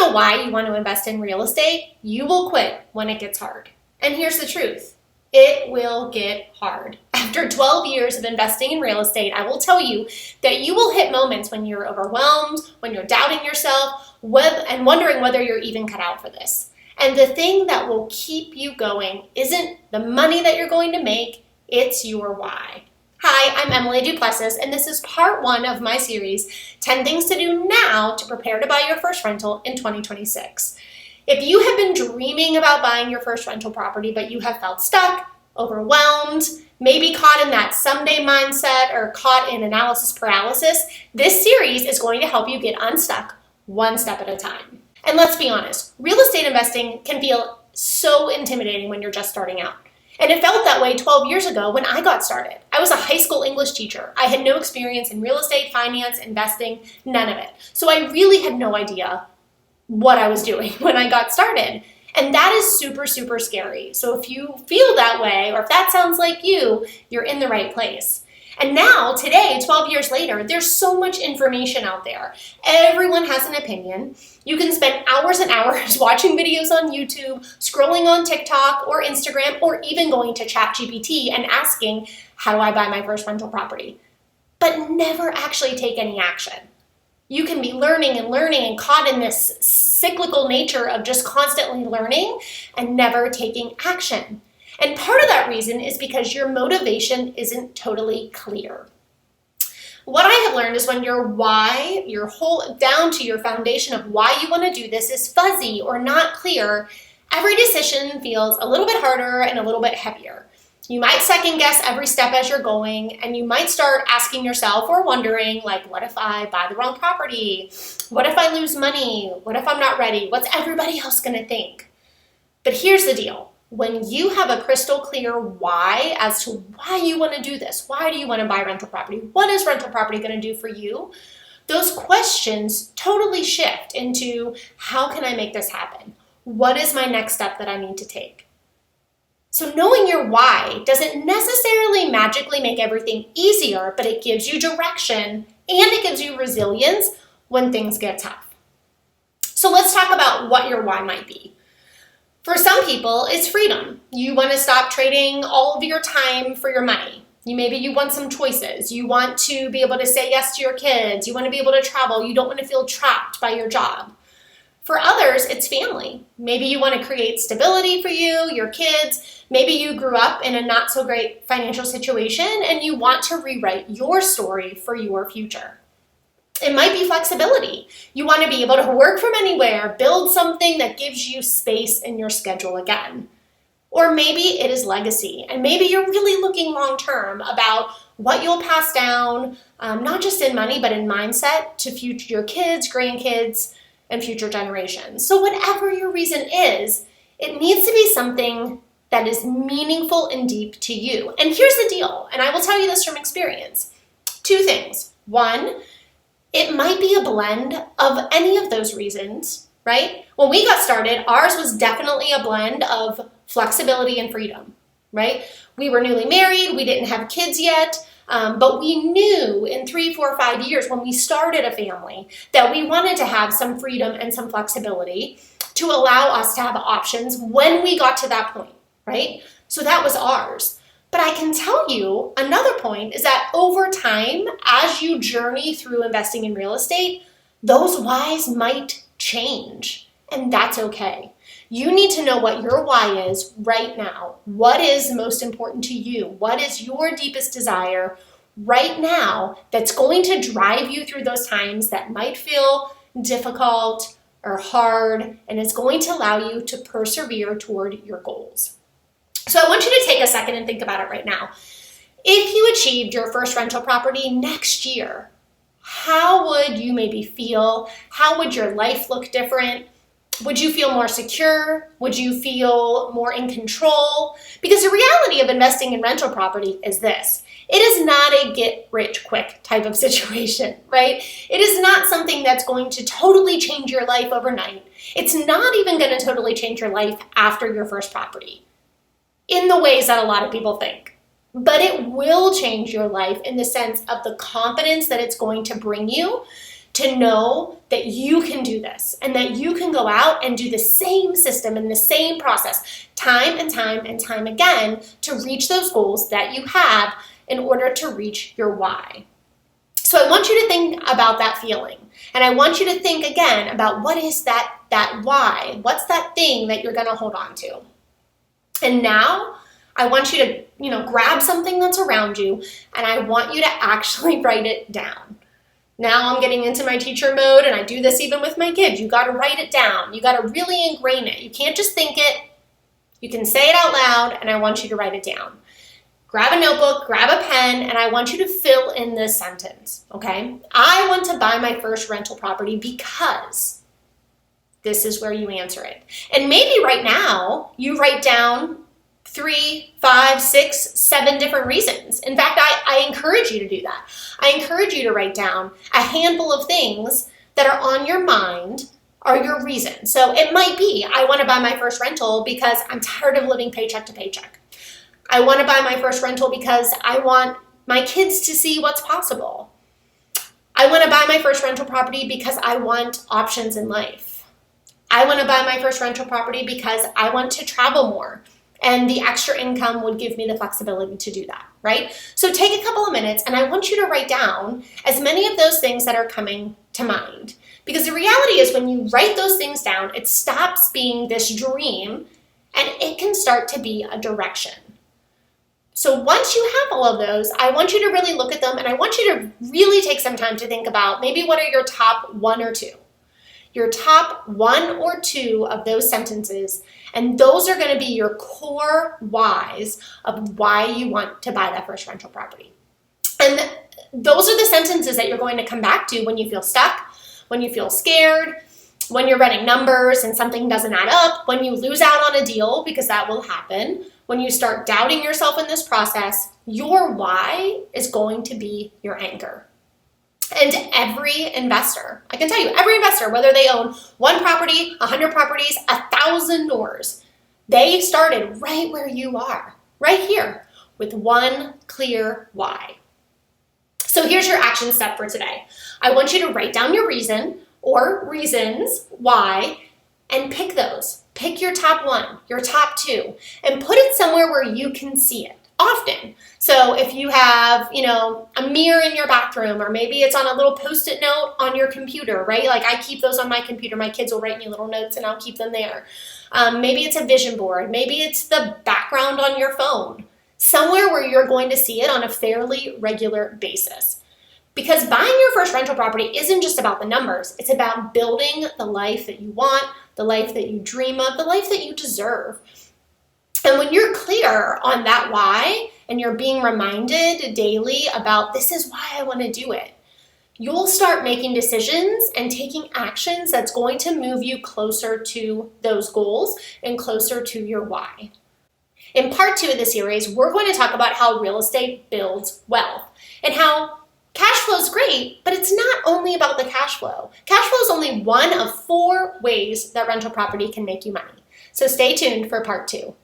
know why you want to invest in real estate, you will quit when it gets hard. And here's the truth. It will get hard. After 12 years of investing in real estate, I will tell you that you will hit moments when you're overwhelmed, when you're doubting yourself, and wondering whether you're even cut out for this. And the thing that will keep you going isn't the money that you're going to make, it's your why. Hi, I'm Emily Duplessis, and this is part 1 of my series, 10 Things to Do Now to Prepare to Buy Your First Rental in 2026. If you have been dreaming about buying your first rental property, but you have felt stuck, overwhelmed, maybe caught in that someday mindset or caught in analysis paralysis, this series is going to help you get unstuck one step at a time. And let's be honest, real estate investing can feel so intimidating when you're just starting out. And it felt that way 12 years ago when I got started. I was a high school English teacher. I had no experience in real estate, finance, investing, none of it. So I really had no idea what I was doing when I got started. And that is super, super scary. So if you feel that way, or if that sounds like you, you're in the right place. And now, today, 12 years later, there's so much information out there. Everyone has an opinion. You can spend hours and hours watching videos on YouTube, scrolling on TikTok or Instagram, or even going to ChatGPT and asking, how do I buy my first rental property? But never actually take any action. You can be learning and caught in this cyclical nature of just constantly learning and never taking action. And part of that reason is because your motivation isn't totally clear. What I have learned is when your why, down to your foundation of why you want to do this is fuzzy or not clear, every decision feels a little bit harder and a little bit heavier. You might second guess every step as you're going, and you might start asking yourself or wondering, like, what if I buy the wrong property? What if I lose money? What if I'm not ready? What's everybody else going to think? But here's the deal. When you have a crystal clear why as to why you want to do this, why do you want to buy rental property? What is rental property going to do for you? Those questions totally shift into, how can I make this happen? What is my next step that I need to take? So knowing your why doesn't necessarily magically make everything easier, but it gives you direction and it gives you resilience when things get tough. So let's talk about what your why might be. For some people, it's freedom. You want to stop trading all of your time for your money. Maybe you want some choices. You want to be able to say yes to your kids. You want to be able to travel. You don't want to feel trapped by your job. For others, it's family. Maybe you want to create stability for you, your kids. Maybe you grew up in a not so great financial situation and you want to rewrite your story for your future. It might be flexibility. You want to be able to work from anywhere, build something that gives you space in your schedule again. Or maybe it is legacy, and maybe you're really looking long-term about what you'll pass down, not just in money, but in mindset to your kids, grandkids, and future generations. So whatever your reason is, it needs to be something that is meaningful and deep to you. And here's the deal, and I will tell you this from experience. 2 things. 1, it might be a blend of any of those reasons, right? When we got started, ours was definitely a blend of flexibility and freedom, right? We were newly married, we didn't have kids yet, but we knew in 3, 4, 5 years when we started a family that we wanted to have some freedom and some flexibility to allow us to have options when we got to that point, right? So that was ours. But I can tell you another point is that over time, as you journey through investing in real estate, those whys might change, and that's okay. You need to know what your why is right now. What is most important to you? What is your deepest desire right now that's going to drive you through those times that might feel difficult or hard, and it's going to allow you to persevere toward your goals. So I want you to take a second and think about it right now. If you achieved your first rental property next year, how would you maybe feel? How would your life look different? Would you feel more secure? Would you feel more in control? Because the reality of investing in rental property is this. It is not a get-rich-quick type of situation, right? It is not something that's going to totally change your life overnight. It's not even going to totally change your life after your first property, in the ways that a lot of people think. But it will change your life in the sense of the confidence that it's going to bring you to know that you can do this and that you can go out and do the same system and the same process time and time and time again to reach those goals that you have in order to reach your why. So I want you to think about that feeling. And I want you to think again about what is that why? What's that thing that you're going to hold on to? And now I want you to, grab something that's around you, and I want you to actually write it down. Now I'm getting into my teacher mode, and I do this even with my kids. You got to write it down. You got to really ingrain it. You can't just think it. You can say it out loud, and I want you to write it down. Grab a notebook, grab a pen, and I want you to fill in this sentence, okay? I want to buy my first rental property because this is where you answer it. And maybe right now you write down 3, 5, 6, 7 different reasons. In fact, I encourage you to do that. I encourage you to write down a handful of things that are on your mind are your reasons. So it might be, I want to buy my first rental because I'm tired of living paycheck to paycheck. I want to buy my first rental because I want my kids to see what's possible. I want to buy my first rental property because I want options in life. I want to buy my first rental property because I want to travel more, and the extra income would give me the flexibility to do that, right? So take a couple of minutes, and I want you to write down as many of those things that are coming to mind. Because the reality is when you write those things down, it stops being this dream, and it can start to be a direction. So once you have all of those, I want you to really look at them, and I want you to really take some time to think about maybe what are your top 1 or 2. Your top 1 or 2 of those sentences, and those are going to be your core whys of why you want to buy that first rental property. And those are the sentences that you're going to come back to when you feel stuck, when you feel scared, when you're running numbers and something doesn't add up, when you lose out on a deal, because that will happen. When you start doubting yourself in this process, your why is going to be your anchor. And every investor, I can tell you, every investor, whether they own 1 property, 100 properties, 1,000 doors, they started right where you are, right here, with one clear why. So here's your action step for today. I want you to write down your reason or reasons why and pick those. Pick your top 1, your top 2, and put it somewhere where you can see it often. So if you have, a mirror in your bathroom, or maybe it's on a little Post-it note on your computer, right? Like I keep those on my computer. My kids will write me little notes and I'll keep them there. Maybe it's a vision board. Maybe it's the background on your phone. Somewhere where you're going to see it on a fairly regular basis. Because buying your first rental property isn't just about the numbers. It's about building the life that you want, the life that you dream of, the life that you deserve. And when you're clear on that why, and you're being reminded daily about this is why I want to do it, you'll start making decisions and taking actions that's going to move you closer to those goals and closer to your why. In part 2 of the series, we're going to talk about how real estate builds wealth and how cash flow is great, but it's not only about the cash flow. Cash flow is only one of 4 ways that rental property can make you money. So stay tuned for part 2.